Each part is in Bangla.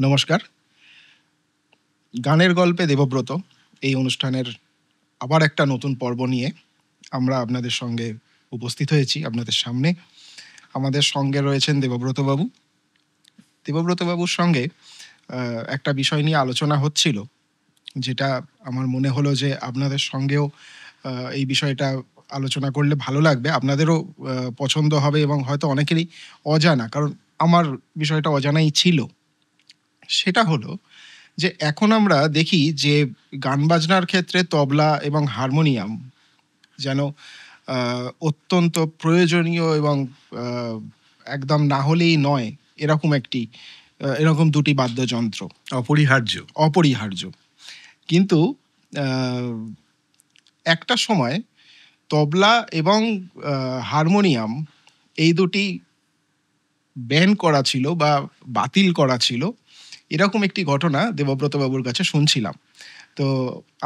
নমস্কার। গানের গল্পে দেবব্রত এই অনুষ্ঠানের আবার একটা নতুন পর্ব নিয়ে আমরা আপনাদের সঙ্গে উপস্থিত হয়েছি আপনাদের সামনে। আমাদের সঙ্গে রয়েছেন দেবব্রতবাবু। দেবব্রতবাবুর সঙ্গে একটা বিষয় নিয়ে আলোচনা হচ্ছিল, যেটা আমার মনে হলো যে আপনাদের সঙ্গেও এই বিষয়টা আলোচনা করলে ভালো লাগবে, আপনাদেরও পছন্দ হবে এবং হয়তো অনেকেরই অজানা, কারণ আমার বিষয়টা অজানাই ছিল। সেটা হলো যে এখন আমরা দেখি যে গান বাজনার ক্ষেত্রে তবলা এবং হারমোনিয়াম যেন অত্যন্ত প্রয়োজনীয় এবং আহ, একদম না হলেই নয় এরকম দুটি বাদ্যযন্ত্র অপরিহার্য। অপরিহার্য। কিন্তু আহ, একটা সময় তবলা এবং হারমোনিয়াম এই দুটি ব্যান করা ছিল বা বাতিল করা ছিল, এরকম একটি ঘটনা দেবব্রতবাবুর কাছে শুনছিলাম। তো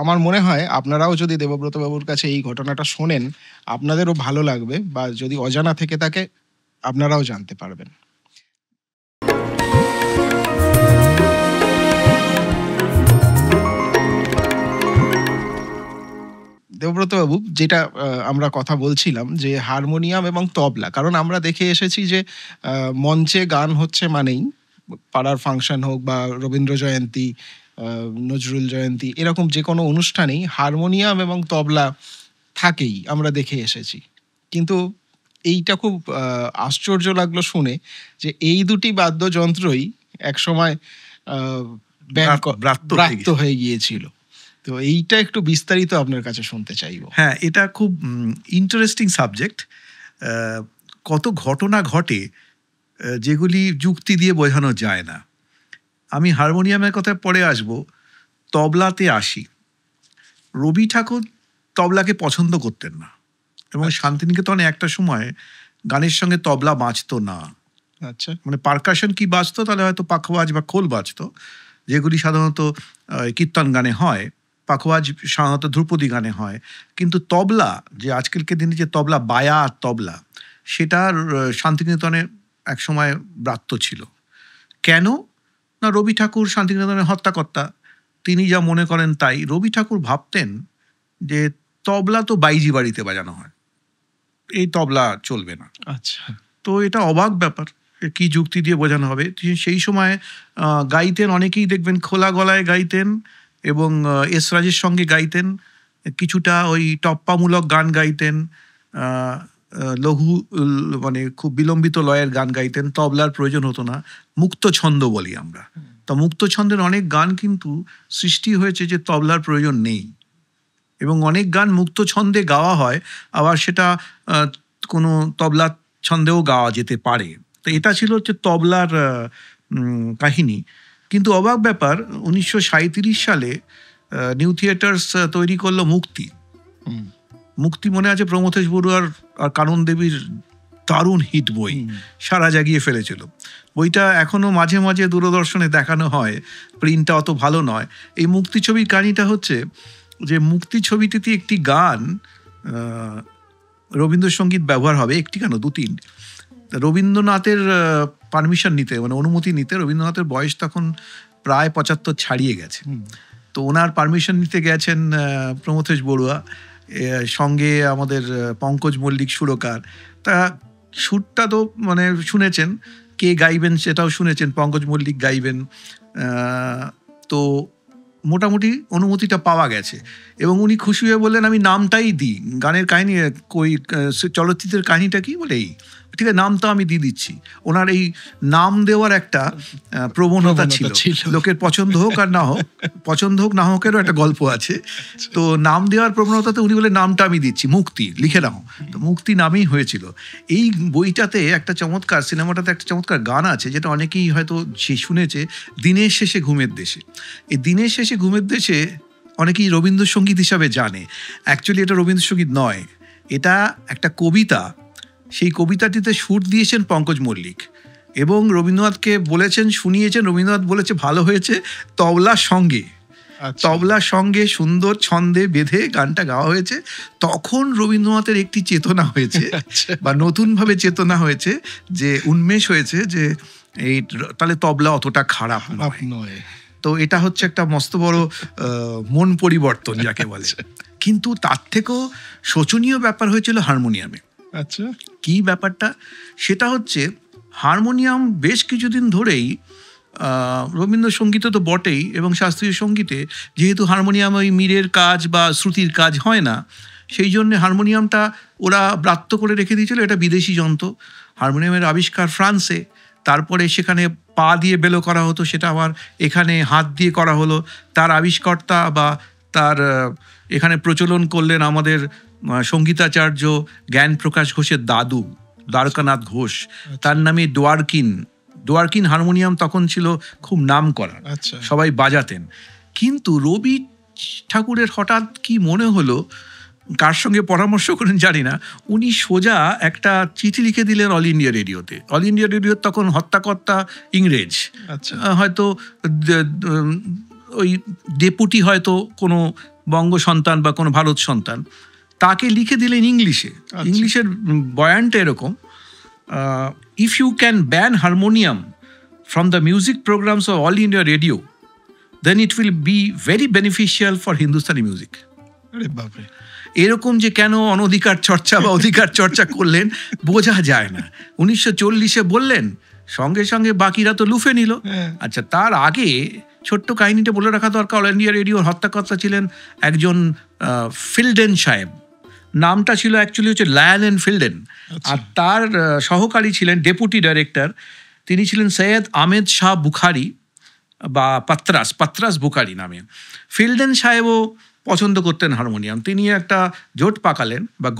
আমার মনে হয় আপনারাও যদি দেবব্রতবাবুর কাছে এই ঘটনাটা শোনেন, আপনাদেরও ভালো লাগবে, বা যদি অজানা থেকে থাকে আপনারাও জানতে পারবেন। দেবব্রতবাবু, যেটা আমরা কথা বলছিলাম যে হারমোনিয়াম এবং তবলা, কারণ আমরা দেখে এসেছি যে মঞ্চে গান হচ্ছে মানেই পাড়ার ফাংশন হোক বা রবীন্দ্র জয়ন্তী, নজরুল জয়ন্তী, এরকম যে কোনো অনুষ্ঠানেই হারমোনিয়াম এবং তবলা থাকেই, আমরা দেখে এসেছি। কিন্তু এইটা খুব আশ্চর্য লাগলো শুনে যে এই দুটি বাদ্যযন্ত্রই একসময় ব্রাত্য হয়ে গিয়েছিল। তো এইটা একটু বিস্তারিত আপনার কাছে শুনতে চাইবো। হ্যাঁ, এটা খুব ইন্টারেস্টিং সাবজেক্ট। কত ঘটনা ঘটে যেগুলি যুক্তি দিয়ে বোঝানো যায় না। আমি হারমোনিয়ামের কথায় পরে আসব, তবলাতে আসি। রবি ঠাকুর তবলাকে পছন্দ করতেন না, এবং শান্তিনিকেতনে একটা সময় গানের সঙ্গে তবলা বাজতো না। আচ্ছা, মানে পারকাশন কি বাজতো, তাহলে হয়তো পাখোয়াজ বা খোল বাজতো, যেগুলি সাধারণত কীর্তন গানে হয়। পাখোয়াজ সাধারণত ধ্রুপদী গানে হয়। কিন্তু তবলা, যে আজকালকে দিনে যে তবলা, বায়া আর তবলা, সেটার শান্তিনিকেতনে একসময় ব্রাত্য ছিল। কেন না, রবি ঠাকুর শান্তিনিকেতনের হত্যাকর্তা, তিনি যা মনে করেন তাই। রবি ঠাকুর ভাবতেন যে তবলা তো বাইজি বাড়িতে বাজানো হয়, এই তবলা চলবে না। আচ্ছা। তো এটা অবাক ব্যাপার, কি যুক্তি দিয়ে বোঝানো হবে। সেই সময় গাইতেন অনেকেই, দেখবেন খোলা গলায় গাইতেন এবং এসরাজের সঙ্গে গাইতেন, কিছুটা ওই টপ্পামূলক গান গাইতেন, লঘু মানে খুব বিলম্বিত লয়ের গান গাইতেন। তবলার প্রয়োজন হতো না, মুক্ত ছন্দ বলি আমরা। তো মুক্ত ছন্দের অনেক গান কিন্তু সৃষ্টি হয়েছে যে তবলার প্রয়োজন নেই, এবং অনেক গান মুক্ত ছন্দে গাওয়া হয়, আবার সেটা কোনো তবলা ছন্দেও গাওয়া যেতে পারে। তো এটা ছিল হচ্ছে তবলার কাহিনী। কিন্তু অবাক ব্যাপার, 1937 সালে নিউ থিয়েটার্স তৈরি করলো মুক্তি। মুক্তি মনে আছে প্রমথেশ বড়ুয়ার আর কানন দেবীর দারুণ হিট বই, সারা জাগিয়ে ফেলেছিল। বইটা এখনো মাঝে মাঝে দূরদর্শনে দেখানো হয়, প্রিন্টটা অত ভালো নয়। এই মুক্তি ছবির কাহিনীটা হচ্ছে যে মুক্তি ছবিটিতে একটি গান রবীন্দ্রসঙ্গীত ব্যবহার হবে, একটি কেন দু-তিন। রবীন্দ্রনাথের পারমিশন নিতে, মানে অনুমতি নিতে, রবীন্দ্রনাথের বয়স তখন প্রায় 75 ছাড়িয়ে গেছে। তো ওনার পারমিশন নিতে গেছেন প্রমথেশ বড়ুয়া, সঙ্গে আমাদের পঙ্কজ মল্লিক সুরকার। তা সুরটা তো মানে শুনেছেন, কে গাইবেন সেটাও শুনেছেন, পঙ্কজ মল্লিক গাইবেন। তো মোটামুটি অনুমতিটা পাওয়া গেছে, এবং উনি খুশি হয়ে বললেন আমি নামটাই দিই। গানের কাহিনী, ওই চলচ্চিত্রের কাহিনীটা কি বলে, এই ঠিক আছে নামটা আমি দিয়ে দিচ্ছি। ওনার এই নাম দেওয়ার একটা প্রবণতা ছিল, লোকের পছন্দ হোক আর না হোক, পছন্দ হোক না হোকেরও একটা গল্প আছে। তো নাম দেওয়ার প্রবণতাতে উনি বলে নামটা আমি দিচ্ছি, মুক্তি লিখে নাও। তো মুক্তি নামেই হয়েছিল। এই বইটাতে একটা চমৎকার, সিনেমাটাতে একটা চমৎকার গান আছে, যেটা অনেকেই হয়তো শুনেছে, দিনের শেষে ঘুমের দেশে। এই দিনের শেষে ঘুমের দেশে অনেকেই রবীন্দ্রসঙ্গীত হিসাবে জানে। অ্যাকচুয়ালি এটা রবীন্দ্রসঙ্গীত নয়, এটা একটা কবিতা। সেই কবিতাটিতে সুর দিয়েছেন পঙ্কজ মল্লিক, এবং রবীন্দ্রনাথকে বলেছেন, শুনিয়েছেন। রবীন্দ্রনাথ বলেছে ভালো হয়েছে, তবলার সঙ্গে তবলার সঙ্গে সুন্দর ছন্দে বেঁধে গানটা গাওয়া হয়েছে। তখন রবীন্দ্রনাথের একটি চেতনা হয়েছে, বা নতুনভাবে চেতনা হয়েছে, যে উন্মেষ হয়েছে, যে এই তাহলে তবলা অতটা খারাপ নয়। নয়। তো এটা হচ্ছে একটা মস্ত বড় মন পরিবর্তন যাকে বলে। কিন্তু তার থেকেও শোচনীয় ব্যাপার হয়েছিল হারমোনিয়ামে। আচ্ছা। কি ব্যাপারটা সেটা হচ্ছে হারমোনিয়াম বেশ কিছুদিন ধরেই রবীন্দ্রসঙ্গীতে তো বটেই এবং শাস্ত্রীয় সঙ্গীতে যেহেতু হারমোনিয়াম ওই মীরের কাজ বা শ্রুতির কাজ হয় না, সেই জন্য হারমোনিয়ামটা ওরা ব্রাত্য করে রেখে দিয়েছিল এটা বিদেশি যন্ত্র। হারমোনিয়ামের আবিষ্কার ফ্রান্সে, তারপরে সেখানে পা দিয়ে বেলো করা হতো, সেটা আবার এখানে হাত দিয়ে করা হলো। তার আবিষ্কর্তা বা তার এখানে প্রচলন করলেন আমাদের সঙ্গীতাচার্য জ্ঞান প্রকাশ ঘোষের দাদু দ্বারকানাথ ঘোষ। তার নামে ডোয়ার্কিন হারমোনিয়াম তখন ছিল খুব নাম করা, আচ্ছা। সবাই বাজাতেন। কিন্তু রবি ঠাকুরের হঠাৎ কি মনে হলো, কার সঙ্গে পরামর্শ করেন জানি না, উনি সোজা একটা চিঠি লিখে দিলেন অল ইন্ডিয়া রেডিওতে। অল ইন্ডিয়া রেডিও তখন হত্যাকর্তা ইংরেজ, আচ্ছা। হয়তো ওই ডেপুটি হয়তো কোনো বঙ্গ সন্তান বা কোনো ভারত সন্তান, তাকে লিখে দিলেন ইংলিশে। ইংলিশের বয়ানটা এরকম, if you can ban harmonium from the music programmes of All India Radio then it will be very beneficial for Hindustani music. আরে বাপরে। এরকম যে কেন অনধিকার চর্চা বা অধিকার চর্চা করলেন বোঝা যায় না। 1940-এ বললেন, সঙ্গে সঙ্গে বাকিরা তো লুফে নিল। আচ্ছা, তার আগে ছোট্ট কাহিনীটা বলে রাখা দরকার। অল ইন্ডিয়া রেডিওর হত্যাকর্তা ছিলেন একজন ফিল্ডেন সাহেব, নামটা ছিল অ্যাকচুয়ালি হচ্ছে লায়ন ফিল্ডেন। আর তার সহকারী ছিলেন ডেপুটি ডাইরেক্টর, তিনি ছিলেন সৈয়দ আহমেদ শাহ বুখারি বা পাত্রাস বুখারি নামে। ফিল্ডেন সাহেবও পছন্দ করতেন হারমোনিয়াম। তিনি একটা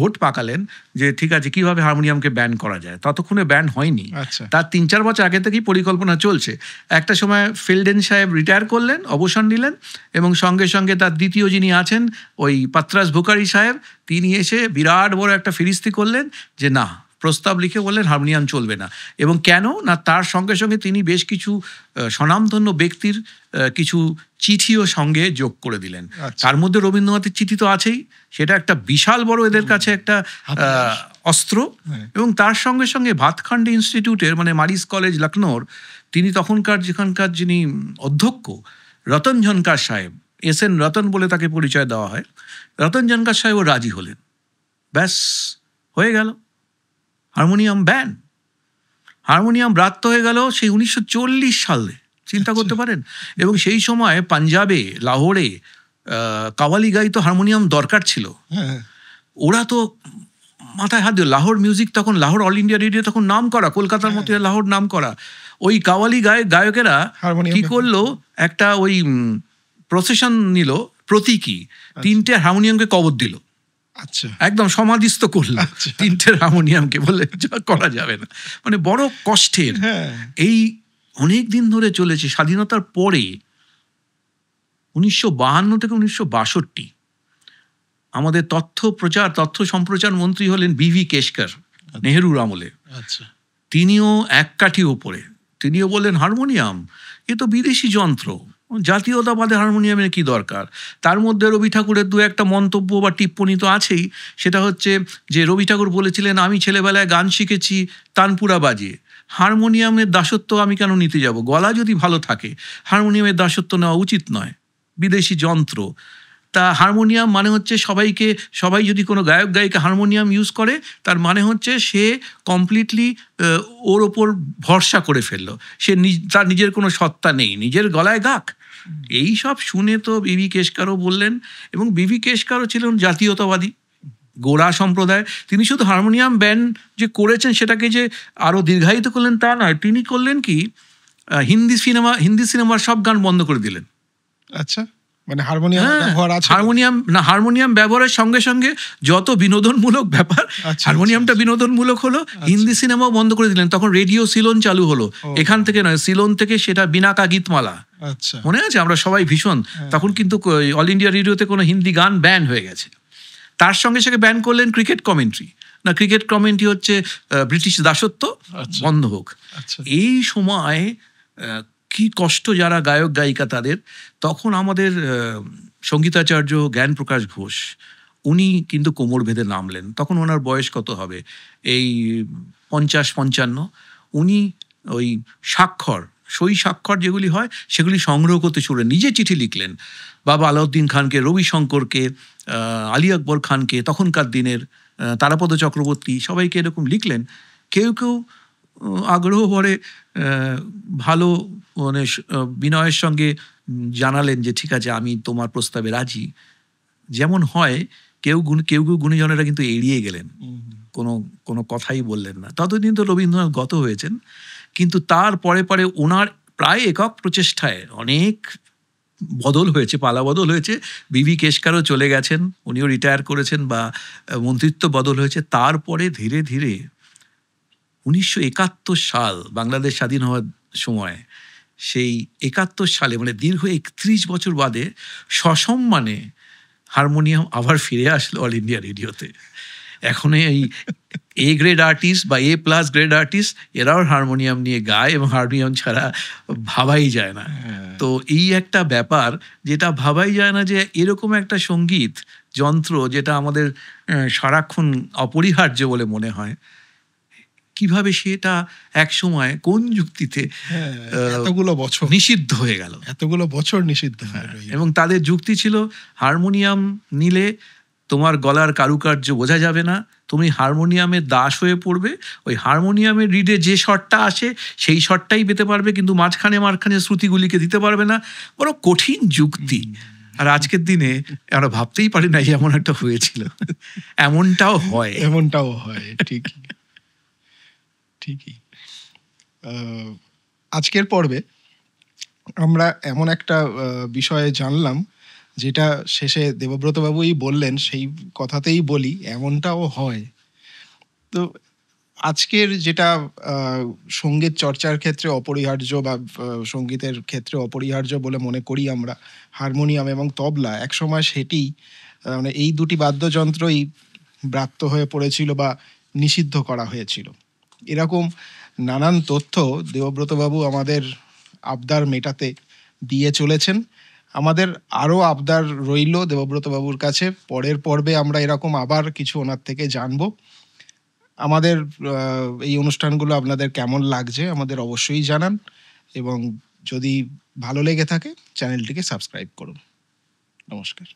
ঘোট পাকালেন যে ঠিক আছে কিভাবে হারমোনিয়ামকে ব্যান করা যায়। ততক্ষণে ব্যান হয়নি, তার 3-4 বছর আগে থেকেই পরিকল্পনা চলছে। একটা সময় ফিল্ডেন সাহেব রিটায়ার করলেন, অবসর নিলেন, এবং সঙ্গে সঙ্গে তার দ্বিতীয় যিনি আছেন ওই পাত্রাস বুখারি সাহেব, তিনি এসে বিরাট বড় একটা ফিরিস্তি করলেন যে না, প্রস্তাব লিখে বললেন হারমোনিয়াম চলবে না। এবং কেন না, তার সঙ্গে সঙ্গে তিনি বেশ কিছু স্বনামধন্য ব্যক্তির কিছু চিঠিও সঙ্গে যোগ করে দিলেন। তার মধ্যে রবীন্দ্রনাথের চিঠি তো আছেই, সেটা একটা বিশাল বড় এদের কাছে একটা অস্ত্র। এবং তার সঙ্গে সঙ্গে ভাতখান্ডে ইনস্টিটিউটের মানে মারিস কলেজ লখনৌর তিনি তখনকার যেখানকার যিনি অধ্যক্ষ রতন ঝনকার সাহেব, এস.এন. রতন বলে তাকে পরিচয় দেওয়া হয়, রতন ঝনকার সাহেবও রাজি হলেন। ব্যাস হয়ে গেল, হারমোনিয়াম ব্যান। হারমোনিয়াম ব্রাত্য হয়ে গেল সেই 1940 সালে, চিন্তা করতে পারেন। এবং সেই সময় পাঞ্জাবে, লাহোরে কাওয়ালি গাই তো হারমোনিয়াম দরকার ছিল। ওরা তো মাথায় হাত দিল। লাহোর মিউজিক তখন, লাহোর অল ইন্ডিয়া রেডিও তখন নাম করা, কলকাতার মতো লাহোর নাম করা। ওই কাওয়ালি গায়কেরা কি করলো, একটা ওই প্রসেশন নিল, প্রতীকী 3টে হারমোনিয়ামকে কবর দিল। আচ্ছা, একদম সমাধিস্থ করলো 3টে হারমোনিয়ামকে, বলে করা যাবে না। মানে বড় কষ্টের। এই অনেক দিন ধরে চলেছে। স্বাধীনতার পরে 1952 থেকে 1962 আমাদের তথ্য সম্প্রচার মন্ত্রী হলেন বি.ভি. কেশকর, নেহেরুর আমলে। তিনিও এক কাঠি ওপরে, তিনিও বললেন হারমোনিয়াম এ তো বিদেশি যন্ত্র, জাতীয়তাবাদে হারমোনিয়ামের কি দরকার। তার মধ্যে রবি ঠাকুরের 2-একটা মন্তব্য বা টিপ্পণী তো আছেই। সেটা হচ্ছে যে রবি ঠাকুর বলেছিলেন, আমি ছেলেবেলায় গান শিখেছি তানপুরা বাজিয়ে, হারমোনিয়ামের দাসত্ব আমি কেন নিতে যাব? গলা যদি ভালো থাকে হারমোনিয়ামের দাসত্ব নেওয়া উচিত নয়, বিদেশি যন্ত্র। তা হারমোনিয়াম মানে হচ্ছে সবাই যদি কোনো গায়ক গায়িকা হারমোনিয়াম ইউজ করে, তার মানে হচ্ছে সে কমপ্লিটলি ওর ওপর ভরসা করে ফেললো, সে তার নিজের কোনো সত্তা নেই, নিজের গলায় গাক। এই সব শুনে তো বি.ভি. কেশকরও বললেন, এবং বি.ভি. কেশকরও ছিলেন জাতীয়তাবাদী, গোড়া সম্প্রদায়। তিনি শুধু হারমোনিয়াম ব্যান যে করেছেন সেটাকে যে আরও দীর্ঘায়িত করলেন তা নয়, তিনি করলেন কি, হিন্দি সিনেমার সব গান বন্ধ করে দিলেন। আচ্ছা, মানে হারমোনিয়াম ব্যবহারের সঙ্গে সঙ্গে যত বিনোদনমূলক ব্যাপার, হারমোনিয়ামটা বিনোদনমূলক হলো। হিন্দি সিনেমাও বন্ধ করে দিলেন। তখন রেডিও সিলোন চালু হলো, এখান থেকে নয়, সিলোন থেকে, সেটা বিনাকা গীতমালা, মনে আছে? আমরা সবাই ভীষণ, তখন কিন্তু অল ইন্ডিয়া রেডিওতে কোনো হিন্দি গান ব্যান হয়ে গেছে। তার সঙ্গে সঙ্গে ব্যান করলেন ক্রিকেট কমেন্ট্রি। না, ক্রিকেট কমেন্ট্রি হচ্ছে ব্রিটিশ দাসত্ব, বন্ধ হোক। এই সময় কি কষ্ট যারা গায়ক গায়িকা তাদের। তখন আমাদের সঙ্গীতাচার্য জ্ঞান প্রকাশ ঘোষ, উনি কিন্তু কোমর বেঁধে নামলেন। তখন ওনার বয়স কত হবে, এই 50-55। উনি ওই স্বাক্ষর, সই স্বাক্ষর যেগুলি হয় সেগুলি সংগ্রহ করতে শুরু করলেন। নিজে চিঠি লিখলেন বাবা আলাউদ্দিন খানকে, রবিশঙ্করকে, আলী আকবর খানকে, তখনকার দিনের তারাপদ চক্রবর্তী, সবাইকে এরকম লিখলেন। কেউ কেউ আগ্রহ ভরে ভালো মানে বিনয়ের সঙ্গে জানালেন যে ঠিক আছে আমি তোমার প্রস্তাবে রাজি। যেমন হয় কেউ কেউ গুণীজনেরা কিন্তু এড়িয়ে গেলেন, কোনো কথাই বললেন না। ততদিন তো রবীন্দ্রনাথ গত হয়েছেন, কিন্তু তার পরে পরে ওনার প্রায় একক প্রচেষ্টায় অনেক বদল হয়েছে, পালা বদল হয়েছে। বিবি কেশকারও চলে গেছেন, উনিও রিটায়ার করেছেন বা মন্ত্রিত্ব বদল হয়েছে। তারপরে ধীরে ধীরে 1971 সাল বাংলাদেশ স্বাধীন হওয়ার সময়, সেই 71 সালে মানে দীর্ঘ 31 বছর বাদে সসম্মানে হারমোনিয়াম আবার ফিরে আসলো অল ইন্ডিয়া রেডিওতে। এখন এই এ গ্রেড আর্টিস্ট বা এ প্লাস গ্রেড আর্টিস্ট এরাও হারমোনিয়াম নিয়ে গায়, এবং হারমোনিয়াম ছাড়া ভাবাই যায় না। তো এই একটা ব্যাপার যেটা ভাবাই যায় না, যে এরকম একটা সঙ্গীত যন্ত্র যেটা আমাদের সারাক্ষণ অপরিহার্য বলে মনে হয়, কিভাবে সেটা এক সময় কোন যুক্তিতে এতগুলো বছর নিষিদ্ধ হয়ে গেল, এতগুলো বছর নিষিদ্ধ হয়ে রইল। এবং তাদের যুক্তি ছিল হারমোনিয়াম নিলে তোমার গলার কারুকার্য বোঝা যাবে না, তুমি হারমোনিয়ামের দাস হয়ে পড়বে, ওই হারমোনিয়ামের রিডে যে শটটা আসে সেই শটটাই পেতে পারবে, কিন্তু মাঝখানে শ্রুতিগুলিকে দিতে পারবে না। বড় কঠিন যুক্তি। আর আজকের দিনে আমরা ভাবতেই পারি না এমন একটা হয়েছিল। এমনটাও হয়, এমনটাও হয়, ঠিকই ঠিকই। আজকের পর্বে আমরা এমন একটা বিষয়ে জানলাম যেটা শেষে দেবব্রত বাবুই বললেন, সেই কথাতেই বলি, এমনটাও হয়। তো আজকের যেটা সঙ্গীত চর্চার ক্ষেত্রে অপরিহার্য বা সঙ্গীতের ক্ষেত্রে অপরিহার্য বলে মনে করি আমরা, হারমোনিয়াম এবং তবলা, একসময় সেটি মানে এই দুটি বাদ্যযন্ত্রই ব্রাত্য হয়ে পড়েছিল বা নিষিদ্ধ করা হয়েছিল। এরকম নানান তথ্য দেবব্রতবাবু আমাদের আবদার মেটাতে দিয়ে চলেছেন। আমাদের আরও আবদার রইল দেবব্রতবাবুর কাছে, পরের পর্বে আমরা এরকম আবার কিছু ওনার থেকে জানবো। আমাদের এই অনুষ্ঠানগুলো আপনাদের কেমন লাগছে আমাদের অবশ্যই জানান, এবং যদি ভালো লেগে থাকে চ্যানেলটিকে সাবস্ক্রাইব করুন। নমস্কার।